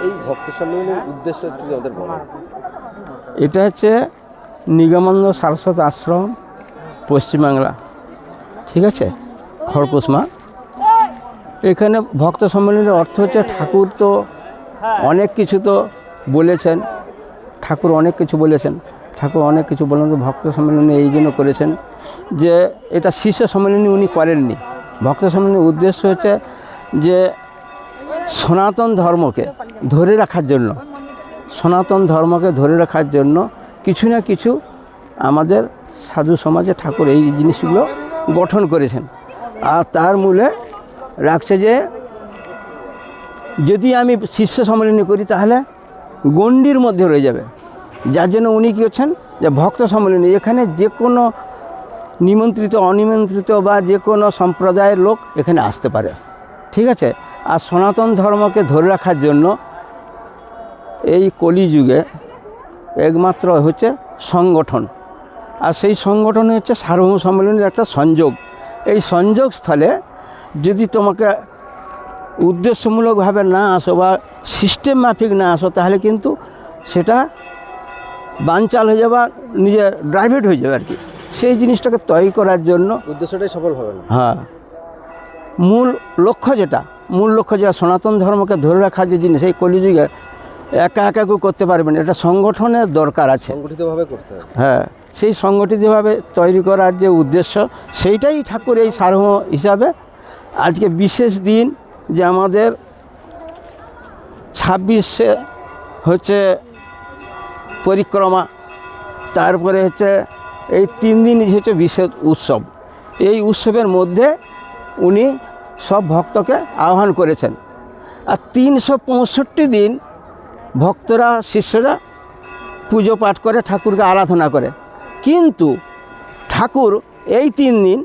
এই ভক্ত সম্মেলনের উদ্দেশ্য কি আমাদের বলেন? এটা হচ্ছে নিগমানন্দ সারস্বত আশ্রম, পশ্চিমবাংলা, ঠিক আছে, খড়কুসমা। এখানে ভক্ত সম্মেলনের অর্থ হচ্ছে ঠাকুর তো অনেক কিছু তো বলেছেন, ঠাকুর অনেক কিছু বলেছেন, ঠাকুর অনেক কিছু বলেন। তো ভক্ত সম্মেলনে এই জন্য করেছেন যে এটা শিষ্য সম্মেলনী উনি করেননি। ভক্ত সম্মেলনের উদ্দেশ্য হচ্ছে যে সনাতন ধর্মকে ধরে রাখার জন্য, সনাতন ধর্মকে ধরে রাখার জন্য কিছু না কিছু আমাদের সাধু সমাজে ঠাকুর এই জিনিসগুলো গঠন করেছেন। আর তার মূলে রাখছে যে যদি আমি শিষ্য সম্মেলনী করি তাহলে গণ্ডির মধ্যে রয়ে যাবে, যার জন্য উনি কী করছেন যে ভক্ত সম্মেলনী, এখানে যে কোনো নিমন্ত্রিত অনিমন্ত্রিত বা যে কোনো সম্প্রদায়ের লোক এখানে আসতে পারে, ঠিক আছে। আর সনাতন ধর্মকে ধরে রাখার জন্য এই কলিযুগে একমাত্র হচ্ছে সংগঠন, আর সেই সংগঠন হচ্ছে সার্বভৌম সম্মেলনের একটা সংযোগ। এই সংযোগ স্থলে যদি তোমাকে উদ্দেশ্যমূলকভাবে না আসো বা সিস্টেম মাফিক না আসো, তাহলে কিন্তু সেটা বানচাল হয়ে যাবে, নিজে ড্রাইভেট হয়ে যাবে আর কি। সেই জিনিসটাকে তৈরি করার জন্য উদ্দেশ্যটাই সফল হবে না। হ্যাঁ, মূল লক্ষ্য যেটা সনাতন ধর্মকে ধরে রাখার যে জিনিস, এই কলিযুগে একা একা কেউ করতে পারবেন, এটা সংগঠনের দরকার আছে, সংগঠিতভাবে করতে হবে। হ্যাঁ, সেই সংগঠিতভাবে তৈরি করার যে উদ্দেশ্য, সেইটাই ঠাকুর এই সার্বভৌম হিসাবে আজকে বিশেষ দিন যে আমাদের 26শে হচ্ছে পরিক্রমা, তারপরে হচ্ছে এই 3 দিন হচ্ছে বিশেষ উৎসব। এই উৎসবের মধ্যে উনি সব ভক্তকে আহ্বান করেছেন। আর 365 দিন ভক্তরা শিষ্যরা পুজো পাঠ করে, ঠাকুরকে আরাধনা করে। কিন্তু ঠাকুর এই 3 দিন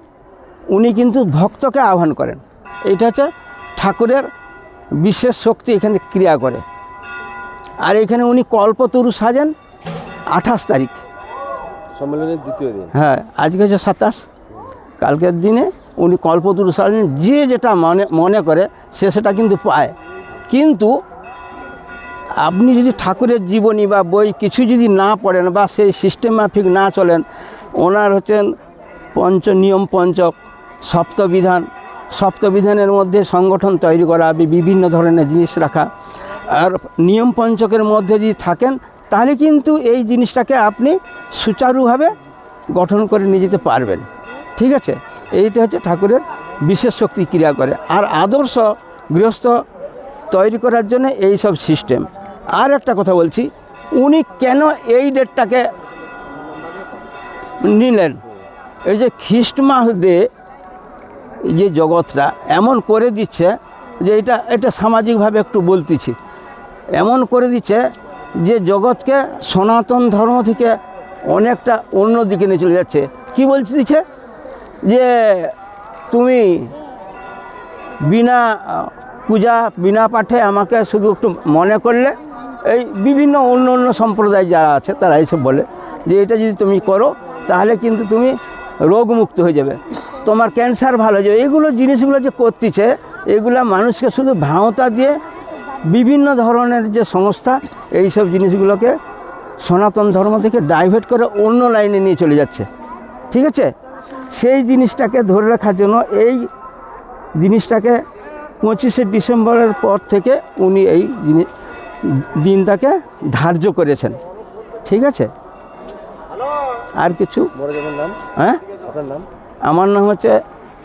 উনি কিন্তু ভক্তকে আহ্বান করেন। এটা হচ্ছে ঠাকুরের বিশেষ শক্তি এখানে ক্রিয়া করে। আর এখানে উনি কল্পতরু সাজেন 28 তারিখ, সম্মেলনের দ্বিতীয় দিন। হ্যাঁ, আজকে হচ্ছে 27, কালকের দিনে উনি কল্পতরু সাজেন। যে যেটা মনে করে সে সেটা কিন্তু পায়। কিন্তু আপনি যদি ঠাকুরের জীবনী বা বই কিছু যদি না পড়েন বা সেই সিস্টেম মাফিক না চলেন, ওনার হচ্ছেন নিয়ম পঞ্চক, সপ্তবিধানের মধ্যে সংগঠন তৈরি করা, বিভিন্ন ধরনের জিনিস রাখা, আর নিয়ম পঞ্চকের মধ্যে যদি থাকেন তাহলে কিন্তু এই জিনিসটাকে আপনি সুচারুভাবে গঠন করে নিয়ে যেতে পারবেন, ঠিক আছে। এইটা হচ্ছে ঠাকুরের বিশেষ শক্তি ক্রিয়া করে। আর আদর্শ গৃহস্থ তৈরি করার জন্য এই সব সিস্টেম। আর একটা কথা বলছি, উনি কেন এই ডেটটাকে নিলেন? এই যে খ্রিস্টমাস ডে, যে জগৎটা এমন করে দিচ্ছে যে এটা সামাজিকভাবে একটু বলতেছি, এমন করে দিচ্ছে যে জগৎকে সনাতন ধর্ম থেকে অনেকটা অন্য দিকে নিয়ে চলে যাচ্ছে। কি বলছে দিচ্ছে যে তুমি বিনা পূজা বিনা পাঠে আমাকে শুধু একটু মনে করলে, এই বিভিন্ন অন্য সম্প্রদায় যারা আছে তারা এইসব বলে যে এটা যদি তুমি করো তাহলে কিন্তু তুমি রোগমুক্ত হয়ে যাবে, তোমার ক্যান্সার ভালো হয়ে যাবে। এগুলো জিনিসগুলো যে করতেছে, এগুলো মানুষকে শুধু ভাঁওতা দিয়ে বিভিন্ন ধরনের যে সংস্থা এইসব জিনিসগুলোকে সনাতন ধর্ম থেকে ডাইভার্ট করে অন্য লাইনে নিয়ে চলে যাচ্ছে, ঠিক আছে। সেই জিনিসটাকে ধরে রাখার জন্য এই জিনিসটাকে 25শে ডিসেম্বরের পর থেকে উনি এই দিনটাকে ধার্য করেছেন, ঠিক আছে। আর কিছু? হ্যাঁ, আপনার নাম? আমার নাম হচ্ছে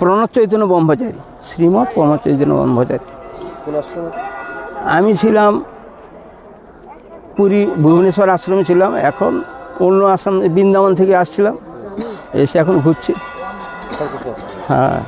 প্রণব চৈতন্য ব্রহ্মচারী, শ্রীমৎ প্রণব চৈতন্য ব্রহ্মচারী। কোন আশ্রমে? আমি ছিলাম পুরী ভুবনেশ্বর আশ্রমে ছিলাম, এখন অন্য আশ্রম বৃন্দাবন থেকে আসছিলাম, এসে এখন ঘুরছি। খড়কুসমা। হ্যাঁ।